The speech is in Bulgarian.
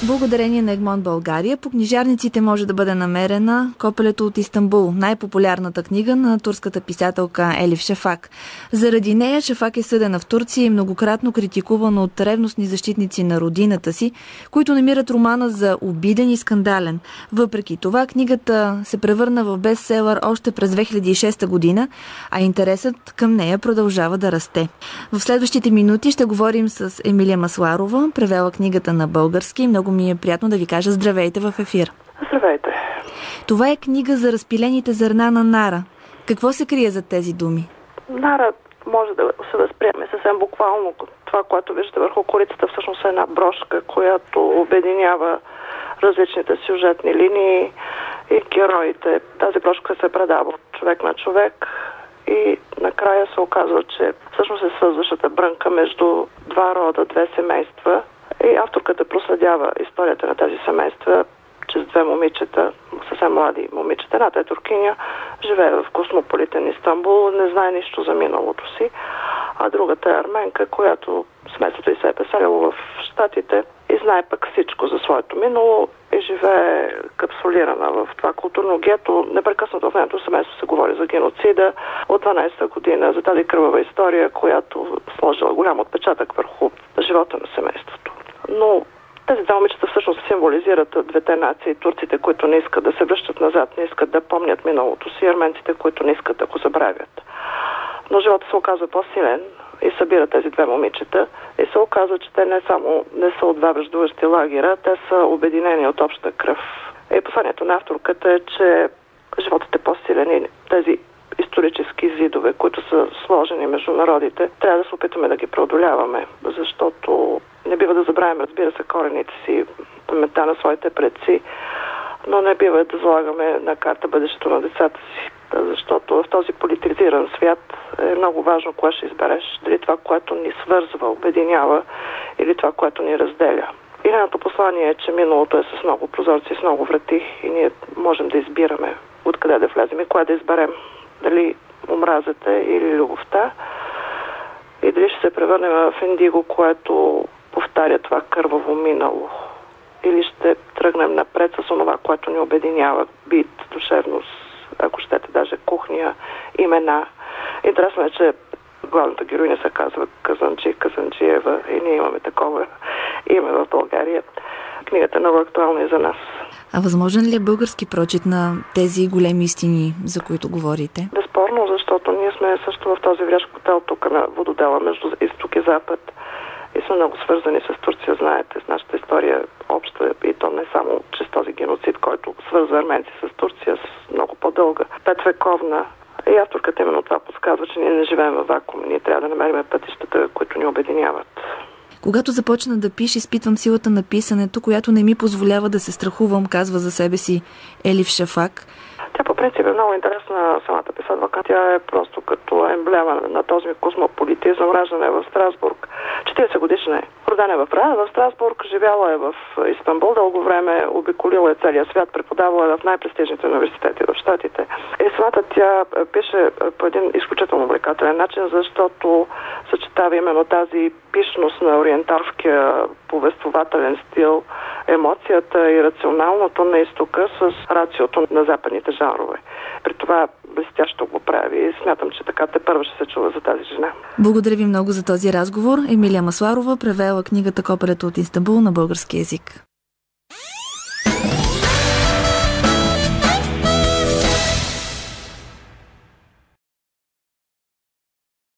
Благодарение на Егмонт България по книжарниците може да бъде намерена Копелето от Истанбул, най-популярната книга на турската писателка Елиф Шафак. Заради нея Шафак е съдена в Турция и многократно критикувана от ревностни защитници на родината си, които намират романа за обиден и скандален. Въпреки това, книгата се превърна в бестселър още през 2006 година, а интересът към нея продължава да расте. В следващите минути ще говорим с Емилия Масларова, превела книгата на български. Много ми е приятно да ви кажа здравейте в ефир. Здравейте. Това е книга за разпилените зърна на нара. Какво се крие за тези думи? Нара може да се възприеме съвсем буквално. Това, което виждате върху корицата, всъщност е една брошка, която обединява различните сюжетни линии и героите. Тази брошка се предава от човек на човек и накрая се оказва, че всъщност е свързващата брънка между два рода, две семейства. И авторката проследява историята на тези семейства чрез две момичета, съвсем млади момичета. Едната е туркиня, живее в космополитен Истанбул, не знае нищо за миналото си, а другата е арменка, която семейството й се е преселило в Щатите и знае пък всичко за своето минало и живее капсулирана в това културно гето. Непрекъснато в нейното семейство се говори за геноцида от 12-та година, за тази кръвава история, която сложила голям отпечатък върху живота на семейството. Но тези две момичета всъщност символизират двете нации. Турците, които не искат да се връщат назад, не искат да помнят миналото си, арменците, които не искат да го забравят. Но живота се оказва по-силен и събира тези две момичета и се оказва, че те не само не са от два враждуващи лагера, те са обединени от обща кръв. И посланието на авторката е, че животът е по-силен и тези исторически зидове, които са сложени между народите, трябва да се опитаме да ги преодоляваме, защото не бива да забравяме, разбира се, корените си, паметта на своите предци, но не бива да залагаме на карта бъдещето на децата си, защото в този политизиран свят е много важно кое ще избереш, дали това, което ни свързва, обединява или това, което ни разделя. И нейното послание е, че миналото е с много прозорци, с много врати и ние можем да избираме откъде да влезем и кое да изберем. Дали омразата или любовта и дали ще се превърнем в индиго, което повтаря това кърваво минало. Или ще тръгнем напред с онова, което ни обединява, бит, душевност, ако щете даже кухня, имена. Интересно е, че главната героиня се казва Казанджиева и ние имаме такова име в България. Книгата е много актуална и за нас. А възможен ли е български прочит на тези големи истини, за които говорите? Безспорно, защото ние сме също в този врящ хотел тук на вододела между изток и запад и сме много свързани с Турция, знаете, с нашата история обща и то не само чрез този геноцид, който свързва арменци с Турция, с много по-дълга, петвековна. И авторката именно това подсказва, че ние не живеем във вакуум, ние трябва да намерим пътищата, които ни обединяват. Когато започна да пише, изпитвам силата на писането, която не ми позволява да се страхувам, казва за себе си Елиф Шафак. Тя по принцип е много интересна самата писателка. Тя е просто като емблема на този космополитизъм. Раждана е в Страсбург. 40 годишна е. Родена е в Страсбург, живяла е в Истанбул дълго време, обиколила е целия свят, преподавала е в най-престижните университети в Щатите. И самата тя пише по един изключително увлекателен начин, защото съчетава именно тази пишност на ориенталския повествователен стил, емоцията и рационалното на изтока с рациото на западните жанрове. При това блестящо го прави и смятам, че така тепърва ще се чува за тази жена. Благодаря ви много за този разговор. Емилия Масларова превела книгата Копелето от Истанбул на български език.